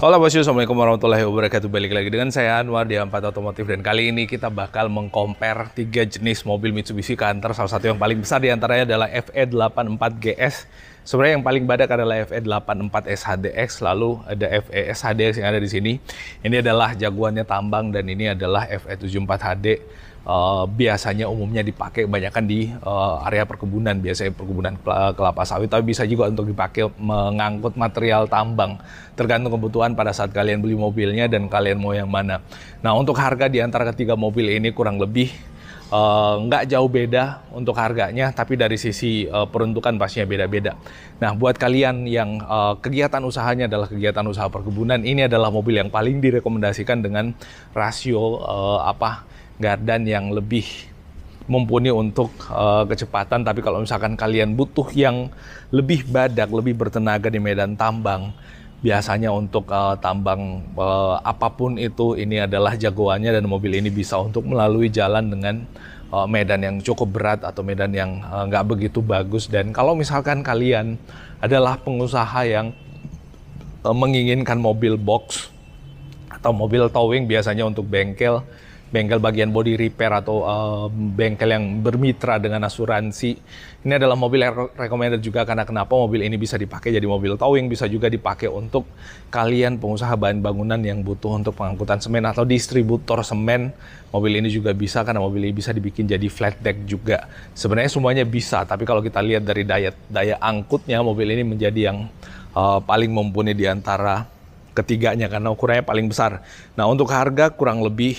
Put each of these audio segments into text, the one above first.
Halo bosku, assalamualaikum warahmatullahi wabarakatuh. Balik lagi dengan saya Anwar di Ampat Otomotif, dan kali ini kita bakal mengcompare 3 jenis mobil Mitsubishi Canter. Salah satu yang paling besar diantaranya adalah FE84 GS. Sebenarnya yang paling badak adalah FE84 SHDX, lalu ada FE SHDX yang ada di sini. Ini adalah jagoannya tambang, dan ini adalah FE74 HD. Biasanya umumnya dipakai kebanyakan di area perkebunan, biasanya perkebunan kelapa sawit, tapi bisa juga untuk dipakai mengangkut material tambang. Tergantung kebutuhan pada saat kalian beli mobilnya dan kalian mau yang mana. Nah, untuk harga di antara ketiga mobil ini kurang lebih nggak jauh beda untuk harganya, tapi dari sisi peruntukan pastinya beda-beda. Nah, buat kalian yang kegiatan usahanya adalah kegiatan usaha perkebunan, ini adalah mobil yang paling direkomendasikan dengan rasio gardan yang lebih mumpuni untuk kecepatan. Tapi kalau misalkan kalian butuh yang lebih badak, lebih bertenaga di medan tambang, biasanya untuk tambang apapun itu, ini adalah jagoannya, dan mobil ini bisa untuk melalui jalan dengan medan yang cukup berat atau medan yang nggak begitu bagus. Dan kalau misalkan kalian adalah pengusaha yang menginginkan mobil box atau mobil towing, biasanya untuk bengkel bagian body repair atau bengkel yang bermitra dengan asuransi, ini adalah mobil yang recommended juga. Karena kenapa? Mobil ini bisa dipakai jadi mobil towing, bisa juga dipakai untuk kalian pengusaha bahan bangunan yang butuh untuk pengangkutan semen atau distributor semen. Mobil ini juga bisa, karena mobil ini bisa dibikin jadi flat deck juga. Sebenarnya semuanya bisa, tapi kalau kita lihat dari daya angkutnya, mobil ini menjadi yang paling mumpuni di antara ketiganya karena ukurannya paling besar. Nah, untuk harga kurang lebih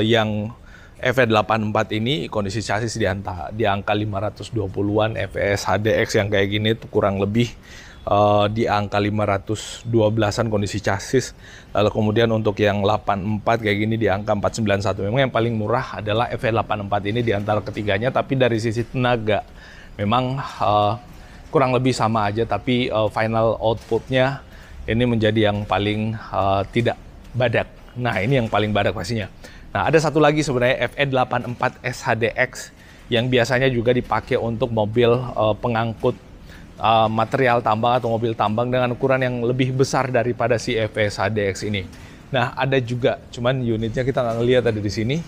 yang FE84 ini kondisi chassis di angka 520-an, FE SHDX yang kayak gini tuh kurang lebih di angka 512-an kondisi chassis. Lalu kemudian untuk yang 84 kayak gini di angka 491. Memang yang paling murah adalah FE84 ini di antara ketiganya, tapi dari sisi tenaga memang kurang lebih sama aja, tapi final outputnya ini menjadi yang paling tidak badak. Nah, ini yang paling badak pastinya. Nah, ada satu lagi sebenarnya FE84 SHDX yang biasanya juga dipakai untuk mobil pengangkut material tambang atau mobil tambang dengan ukuran yang lebih besar daripada si FE SHDX ini. Nah, ada juga, cuman unitnya kita nggak ngeliat ada di sini.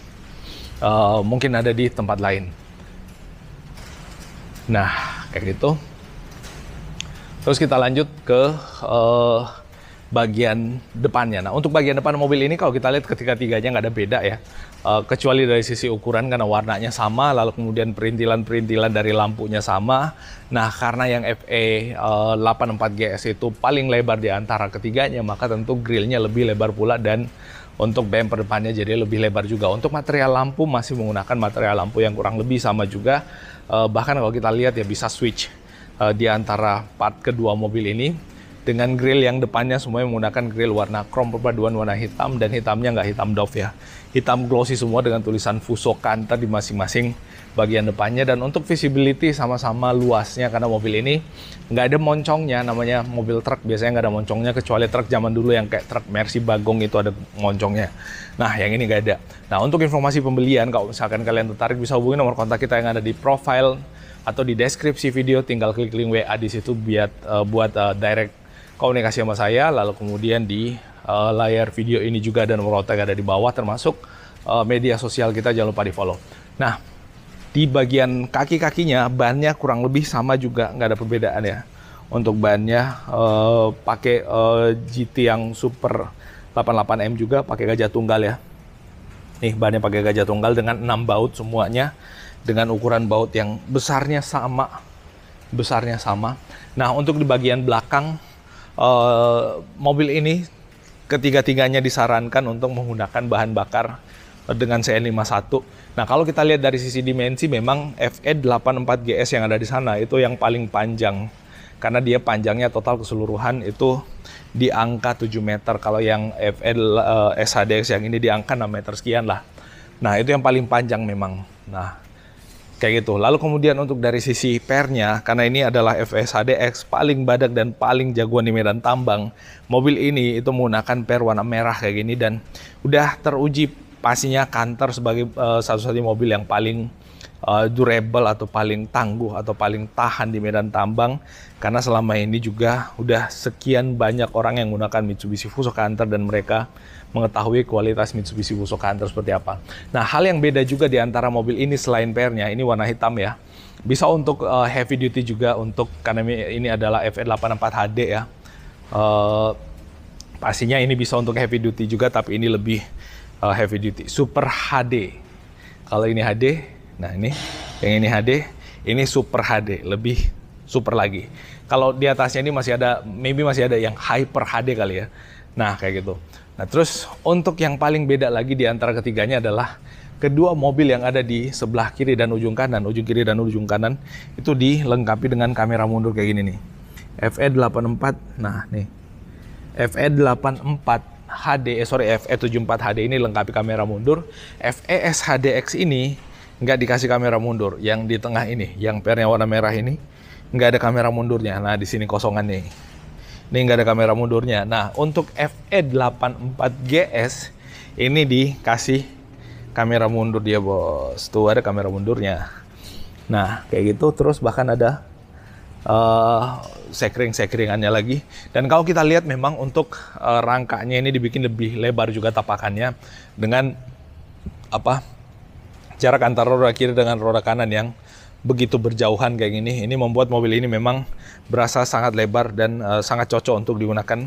Mungkin ada di tempat lain. Nah, kayak gitu. Terus kita lanjut ke bagian depannya. Nah, untuk bagian depan mobil ini kalau kita lihat ketiga-tiganya nggak ada beda ya. Kecuali dari sisi ukuran karena warnanya sama, lalu kemudian perintilan-perintilan dari lampunya sama. Nah, karena yang FE84 GS itu paling lebar di antara ketiganya, maka tentu grillnya lebih lebar pula, dan untuk bumper depannya jadi lebih lebar juga. Untuk material lampu masih menggunakan material lampu yang kurang lebih sama juga. Bahkan kalau kita lihat ya bisa switch di antara part kedua mobil ini dengan grill yang depannya semuanya menggunakan grill warna chrome perpaduan warna hitam, dan hitamnya nggak hitam doff ya, hitam glossy semua dengan tulisan Fuso Canter di masing-masing bagian depannya. Dan untuk visibility sama-sama luasnya karena mobil ini nggak ada moncongnya. Namanya mobil truk biasanya nggak ada moncongnya, kecuali truk zaman dulu yang kayak truk Mercy Bagong itu ada moncongnya. Nah, yang ini nggak ada. Nah, untuk informasi pembelian, kalau misalkan kalian tertarik bisa hubungi nomor kontak kita yang ada di profile atau di deskripsi video. Tinggal klik link WA di situ buat direct komunikasi sama saya. Lalu kemudian di layar video ini juga ada nomor kontak ada di bawah, termasuk media sosial kita, jangan lupa di follow. Nah, di bagian kaki-kakinya bannya kurang lebih sama juga, nggak ada perbedaan ya. Untuk bannya pakai GT yang Super 88M juga, pakai gajah tunggal ya. Nih, bannya pakai gajah tunggal dengan 6 baut semuanya, dengan ukuran baut yang besarnya sama. Nah, untuk di bagian belakang mobil ini ketiga-tiganya disarankan untuk menggunakan bahan bakar dengan CN51. Nah, kalau kita lihat dari sisi dimensi, memang FE84 GS yang ada di sana itu yang paling panjang, karena dia panjangnya total keseluruhan itu di angka 7 meter. Kalau yang FE SHDX yang ini di angka 6 meter sekian lah. Nah, itu yang paling panjang memang. Nah, kayak gitu. Lalu kemudian untuk dari sisi pernya, karena ini adalah FE SHDX paling badak dan paling jagoan di medan tambang, mobil ini itu menggunakan per warna merah kayak gini, dan udah teruji pastinya Canter sebagai satu-satunya mobil yang paling durable atau paling tangguh atau paling tahan di medan tambang, karena selama ini juga udah sekian banyak orang yang menggunakan Mitsubishi Fuso Canter dan mereka mengetahui kualitas Mitsubishi Fuso Canter seperti apa. Nah, hal yang beda juga di antara mobil ini selain PR-nya, ini warna hitam ya. Bisa untuk heavy duty juga, untuk karena ini adalah FE84 HD ya. Pastinya ini bisa untuk heavy duty juga, tapi ini lebih heavy duty, Super HD. Kalau ini HD, nah ini yang ini HD, ini Super HD, lebih super lagi. Kalau di atasnya ini masih ada, maybe masih ada yang Hyper HD kali ya. Nah, kayak gitu. Nah, terus untuk yang paling beda lagi di antara ketiganya adalah kedua mobil yang ada di sebelah kiri dan ujung kiri dan ujung kanan itu dilengkapi dengan kamera mundur kayak gini nih. FE84, nah nih. FE84 HD, FE74 HD ini lengkapi kamera mundur. FES HDX ini nggak dikasih kamera mundur. Yang di tengah ini, yang pernya warna merah ini, nggak ada kamera mundurnya. Nah, di sini kosongan nih. Ini nggak ada kamera mundurnya. Nah, untuk FE84 GS ini dikasih kamera mundur dia, bos. Tuh ada kamera mundurnya. Nah, kayak gitu. Terus bahkan ada sekring-sekringannya lagi. Dan kalau kita lihat memang untuk rangkanya ini dibikin lebih lebar juga tapakannya, dengan jarak antara roda kiri dengan roda kanan yang begitu berjauhan kayak gini. Ini membuat mobil ini memang berasa sangat lebar dan sangat cocok untuk digunakan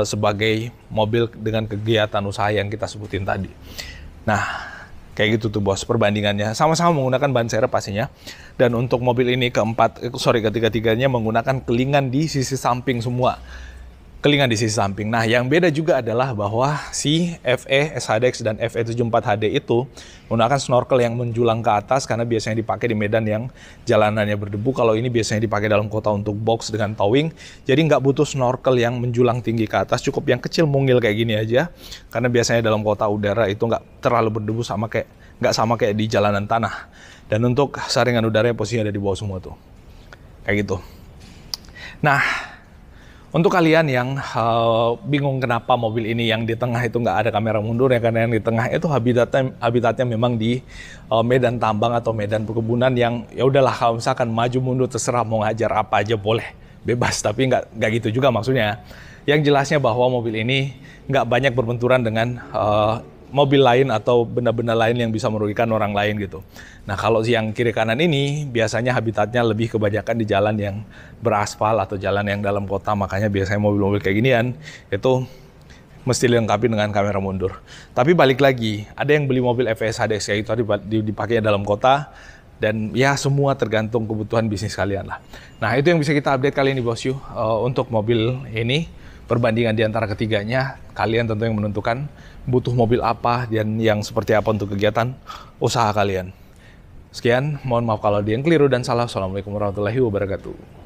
sebagai mobil dengan kegiatan usaha yang kita sebutin tadi. Nah, kayak gitu tuh bos perbandingannya. Sama-sama menggunakan ban serep pastinya. Dan untuk mobil ini ketiga-tiganya menggunakan kelingan di sisi samping semua. Kelingan di sisi samping. Nah, yang beda juga adalah bahwa si FE SHDX dan FE74 HD itu menggunakan snorkel yang menjulang ke atas, karena biasanya dipakai di medan yang jalanannya berdebu. Kalau ini biasanya dipakai dalam kota untuk box dengan towing. Jadi nggak butuh snorkel yang menjulang tinggi ke atas, cukup yang kecil mungil kayak gini aja. Karena biasanya dalam kota udara itu nggak terlalu berdebu, nggak sama kayak di jalanan tanah. Dan untuk saringan udaranya posisinya ada di bawah semua tuh. Kayak gitu. Nah, untuk kalian yang bingung kenapa mobil ini yang di tengah itu nggak ada kamera mundur ya, karena yang di tengah itu habitatnya memang di medan tambang atau medan perkebunan yang ya udahlah, kalau misalkan maju mundur terserah, mau ngajar apa aja boleh, bebas. Tapi nggak gitu juga maksudnya. Yang jelasnya bahwa mobil ini nggak banyak berbenturan dengan mobil lain atau benda-benda lain yang bisa merugikan orang lain gitu. Nah, kalau yang kiri kanan ini biasanya habitatnya lebih kebanyakan di jalan yang beraspal atau jalan yang dalam kota, makanya biasanya mobil-mobil kayak ginian itu mesti dilengkapi dengan kamera mundur. Tapi balik lagi, ada yang beli mobil FES HDX kayak itu dipakai dalam kota, dan ya semua tergantung kebutuhan bisnis kalian lah. Nah, itu yang bisa kita update kali ini bosku. Untuk mobil ini, perbandingan di antara ketiganya, kalian tentu yang menentukan butuh mobil apa dan yang seperti apa untuk kegiatan usaha kalian. Sekian, mohon maaf kalau ada yang keliru dan salah. Assalamualaikum warahmatullahi wabarakatuh.